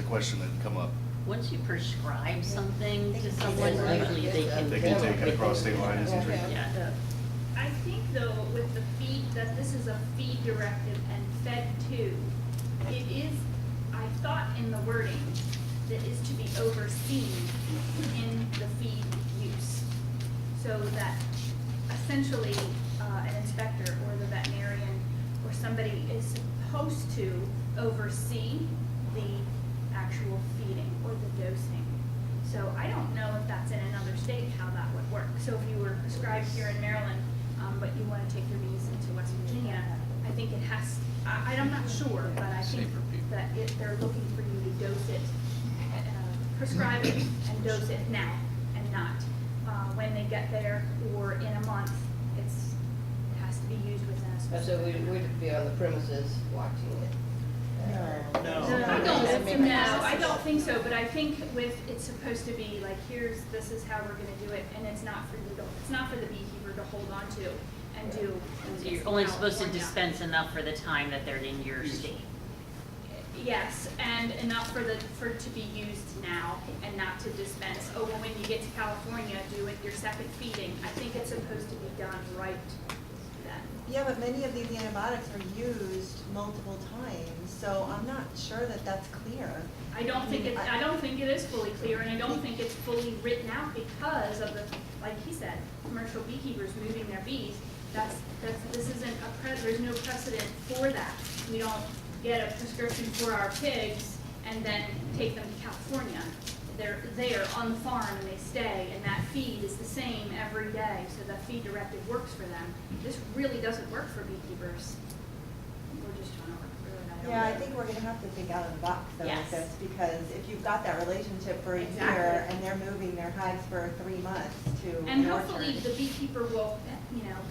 question that come up. Once you prescribe something to someone, usually they can. They can take it across state lines and treat it. Yeah. I think though, with the feed, that this is a feed directive and fed to, it is, I thought in the wording, that is to be overseen in the feed use. So that essentially an inspector or the veterinarian or somebody is supposed to oversee the actual feeding or the dosing. So I don't know if that's in another state, how that would work. So if you were prescribed here in Maryland, but you want to take your bees into West Virginia, I think it has, I'm not sure, but I think that they're looking for you to dose it, prescribe it and dose it now and not when they get there or in a month. It has to be used within a So specific. we'd be on the premises watching it. I don't think so, but I think it's supposed to be like, this is how we're gonna do it, and it's not for the beekeeper to hold on to and do. So you're only supposed to California. dispense enough for the time that they're in your state. Yes, and enough for it to be used now and not to dispense, well, when you get to California, do it your second feeding. I think it's supposed to be done right then. Yeah, but many of these antibiotics are used multiple times, so I'm not sure that that's clear. I don't think it is fully clear, and I don't think it's fully written out because of the, like he said, commercial beekeepers moving their bees. This isn't there's no precedent for that. We don't get a prescription for our pigs and then take them to California. They're there on the farm and they stay, and that feed is the same every day, so the feed directive works for them. This really doesn't work for beekeepers. We're just trying to work through it. Yeah, I think we're gonna have to think out of the box though Yes. with this, because if you've got that relationship for a year Exactly. and they're moving their hives for 3 months to And an hopefully orchard. the beekeeper will,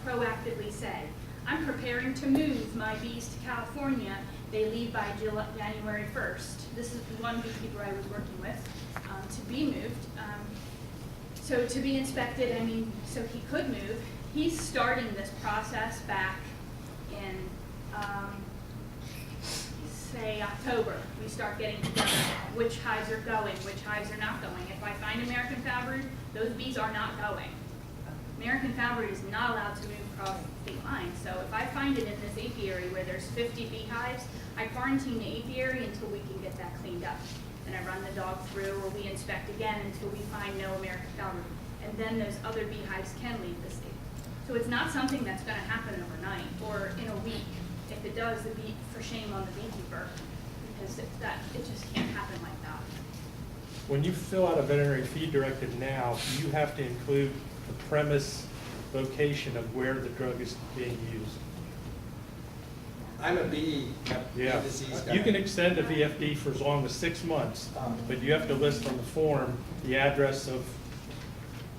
proactively say, I'm preparing to move my bees to California. They leave by January 1st. This is the one beekeeper I was working with, to be moved. So to be inspected, so he could move. He's starting this process back in, say October. We start getting together which hives are going, which hives are not going. If I find American foulbrood, those bees are not going. American foulbrood is not allowed to move across state lines. So if I find it in this apiary where there's 50 beehives, I quarantine the apiary until we can get that cleaned up. Then I run the dog through, or we inspect again until we find no American foulbrood. And then those other beehives can leave the state. So it's not something that's going to happen overnight or in a week. If it does, for shame on the beekeeper, because it just can't happen like that. When you fill out a veterinary feed directive now, you have to include the premise location of where the drug is being used. I'm a bee Yeah, disease guy. you can extend a VFD for as long as 6 months, but you have to list on the form the address of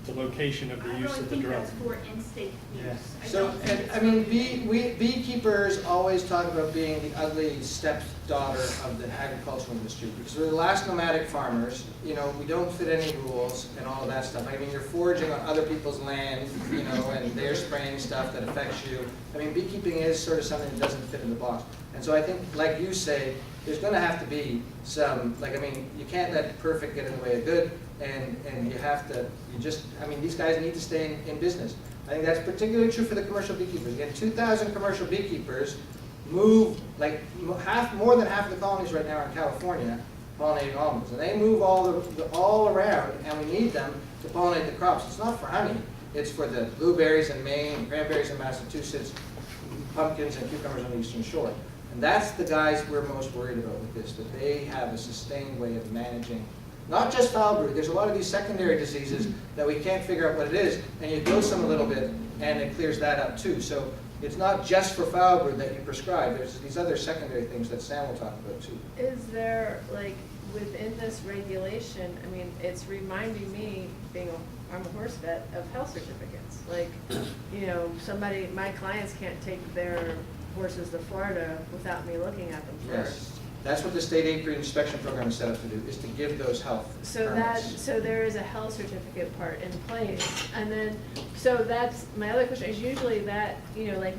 the location of the I use really of the think drug. that's for in-state use. Yeah. I So, don't think and it's beekeepers always talk about being the ugly stepdaughter of the agricultural industry, because we're the last nomadic farmers. We don't fit any rules and all of that stuff. You're foraging on other people's land, and they're spraying stuff that affects you. Beekeeping is sort of something that doesn't fit in the box. And so I think, like you say, there's going to have to be some, you can't let perfect get in the way of good, and you have to, these guys need to stay in business. I think that's particularly true for the commercial beekeepers. Again, 2,000 commercial beekeepers move, more than half of the colonies right now are in California pollinating almonds. And they move all around, and we need them to pollinate the crops. It's not for honey. It's for the blueberries in Maine, cranberries in Massachusetts, pumpkins and cucumbers on the Eastern Shore. And that's the guys we're most worried about with this, that they have a sustained way of managing, not just foulbrood. There's a lot of these secondary diseases that we can't figure out what it is, and you dose them a little bit, and it clears that up too. So it's not just for foulbrood that you prescribe. There's these other secondary things that Sam will talk about too. Is there, within this regulation, it's reminding me, I'm a horse vet, of health certificates. My clients can't take their horses to Florida without me looking at them first. Yes. That's what the state apiary inspection program is set up to do, is to give those health permits. So there is a health certificate part in place. And then, so that's, my other question is usually that,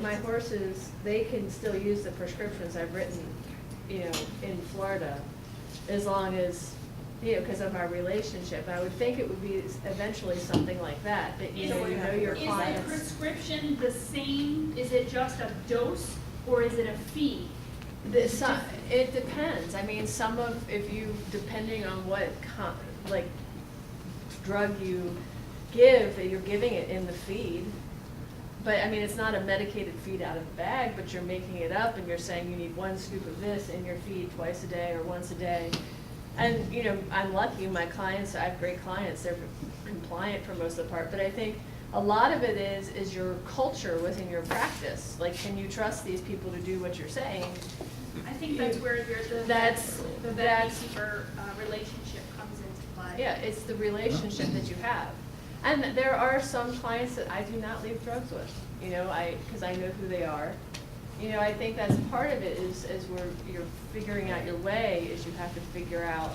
my horses, they can still use the prescriptions I've written, in Florida. as long as, you know, because of our relationship. I would think it would be eventually something like that, that you know your Is the clients. prescription the same, is it just a dose, or is it a fee? It depends. I mean, some of, if you, depending on what like drug you give, that you're giving it in the feed. But I mean, it's not a medicated feed out of the bag, but you're making it up and you're saying you need 1 scoop of this in your feed twice a day or once a day. And, you know, I'm lucky, my clients, I have great clients, they're compliant for most of the part, but I think a lot of it is your culture within your practice. Like, can you trust these people to do what you're saying? I think that's where the That's- vet-beekeeper relationship comes into play. Yeah, it's the relationship that you have. And there are some clients that I do not leave drugs with, you know, because I know who they are. You know, I think that's part of it is you're figuring out your way, is you have to figure out,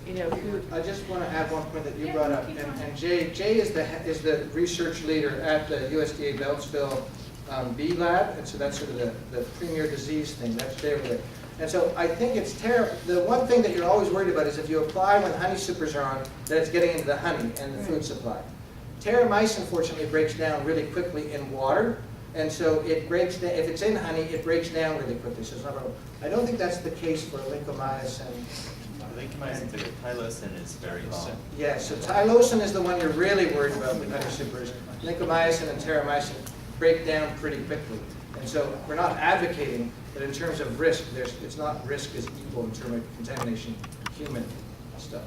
you know, who. I just want to add one point that you Yeah, brought up, keep and going. Jay is the research leader at the USDA Beltsville Bee Lab, and so that's sort of the premier disease thing, that's Jay over there. And so I think it's terrible. The one thing that you're always worried about is if you apply when honey supers are on, that it's getting into the honey and the food supply. Terramycin, unfortunately, breaks down really quickly in water, and so it breaks down, if it's in honey, it breaks down really quickly, so it's not a problem. I don't think that's the case for lincomycin. Lincomycin, the tylosin is very long. Yeah, so tylosin is the one you're really worried about with honey supers. Lincomycin and terramycin break down pretty quickly. And so we're not advocating that in terms of risk, it's not risk is equal in terms of contamination, human stuff.